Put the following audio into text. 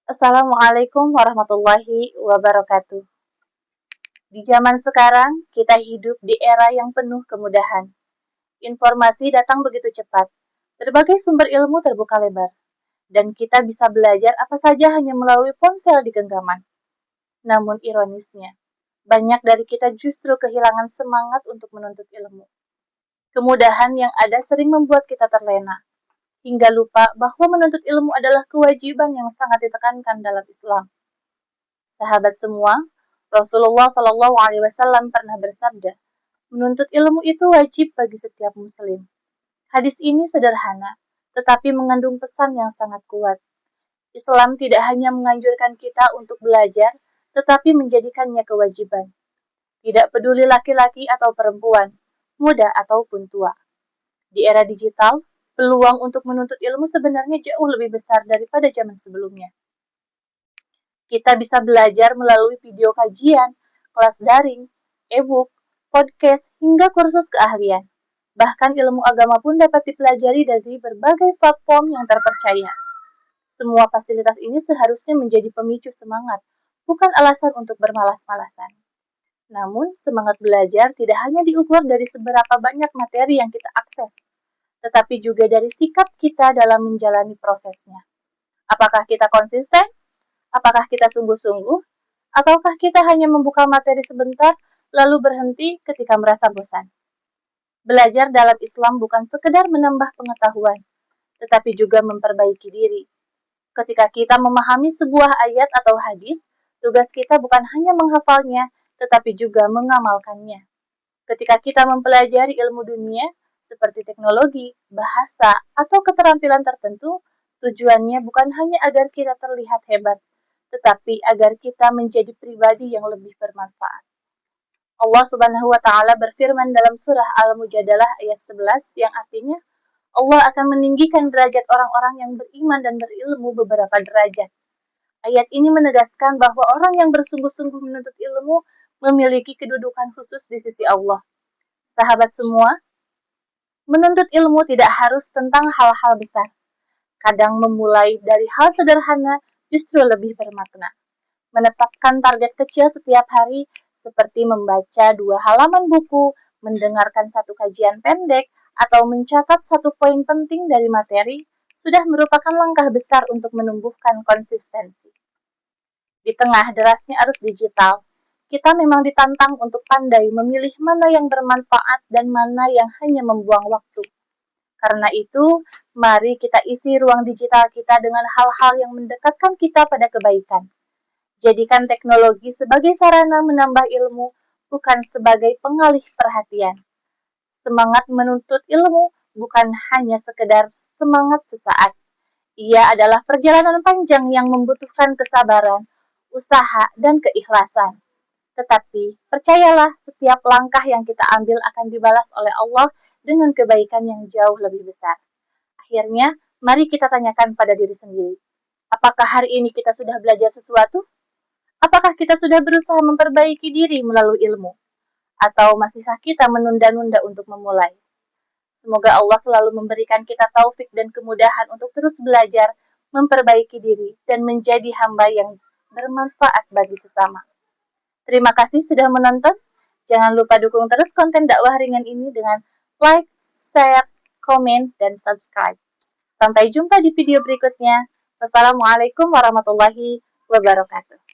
Assalamualaikum warahmatullahi wabarakatuh. Di zaman sekarang, kita hidup di era yang penuh kemudahan. Informasi datang begitu cepat. Berbagai sumber ilmu terbuka lebar. Dan kita bisa belajar apa saja hanya melalui ponsel di genggaman. Namun ironisnya, banyak dari kita justru kehilangan semangat untuk menuntut ilmu. Kemudahan yang ada sering membuat kita terlena, hingga lupa bahwa menuntut ilmu adalah kewajiban yang sangat ditekankan dalam Islam. Sahabat semua, Rasulullah Shallallahu Alaihi Wasallam pernah bersabda, menuntut ilmu itu wajib bagi setiap muslim. Hadis ini sederhana, tetapi mengandung pesan yang sangat kuat. Islam tidak hanya menganjurkan kita untuk belajar, tetapi menjadikannya kewajiban. Tidak peduli laki-laki atau perempuan, muda ataupun tua. Di era digital, peluang untuk menuntut ilmu sebenarnya jauh lebih besar daripada zaman sebelumnya. Kita bisa belajar melalui video kajian, kelas daring, e-book, podcast, hingga kursus keahlian. Bahkan ilmu agama pun dapat dipelajari dari berbagai platform yang terpercaya. Semua fasilitas ini seharusnya menjadi pemicu semangat, bukan alasan untuk bermalas-malasan. Namun, semangat belajar tidak hanya diukur dari seberapa banyak materi yang kita akses, tetapi juga dari sikap kita dalam menjalani prosesnya. Apakah kita konsisten? Apakah kita sungguh-sungguh? Ataukah kita hanya membuka materi sebentar, lalu berhenti ketika merasa bosan? Belajar dalam Islam bukan sekedar menambah pengetahuan, tetapi juga memperbaiki diri. Ketika kita memahami sebuah ayat atau hadis, tugas kita bukan hanya menghafalnya, tetapi juga mengamalkannya. Ketika kita mempelajari ilmu dunia, seperti teknologi, bahasa, atau keterampilan tertentu, tujuannya bukan hanya agar kita terlihat hebat, tetapi agar kita menjadi pribadi yang lebih bermanfaat. Allah Subhanahu wa taala berfirman dalam surah Al-Mujadalah ayat 11 yang artinya Allah akan meninggikan derajat orang-orang yang beriman dan berilmu beberapa derajat. Ayat ini menegaskan bahwa orang yang bersungguh-sungguh menuntut ilmu memiliki kedudukan khusus di sisi Allah. Sahabat semua, menuntut ilmu tidak harus tentang hal-hal besar. Kadang memulai dari hal sederhana justru lebih bermakna. Menetapkan target kecil setiap hari, seperti membaca 2 halaman buku, mendengarkan 1 kajian pendek, atau mencatat 1 poin penting dari materi, sudah merupakan langkah besar untuk menumbuhkan konsistensi. Di tengah derasnya arus digital, kita memang ditantang untuk pandai memilih mana yang bermanfaat dan mana yang hanya membuang waktu. Karena itu, mari kita isi ruang digital kita dengan hal-hal yang mendekatkan kita pada kebaikan. Jadikan teknologi sebagai sarana menambah ilmu, bukan sebagai pengalih perhatian. Semangat menuntut ilmu bukan hanya sekedar semangat sesaat. Ia adalah perjalanan panjang yang membutuhkan kesabaran, usaha, dan keikhlasan. Tetapi, percayalah, setiap langkah yang kita ambil akan dibalas oleh Allah dengan kebaikan yang jauh lebih besar. Akhirnya, mari kita tanyakan pada diri sendiri. Apakah hari ini kita sudah belajar sesuatu? Apakah kita sudah berusaha memperbaiki diri melalui ilmu? Atau masihkah kita menunda-nunda untuk memulai? Semoga Allah selalu memberikan kita taufik dan kemudahan untuk terus belajar, memperbaiki diri, dan menjadi hamba yang bermanfaat bagi sesama. Terima kasih sudah menonton. Jangan lupa dukung terus konten dakwah ringan ini dengan like, share, komen, dan subscribe. Sampai jumpa di video berikutnya. Wassalamualaikum warahmatullahi wabarakatuh.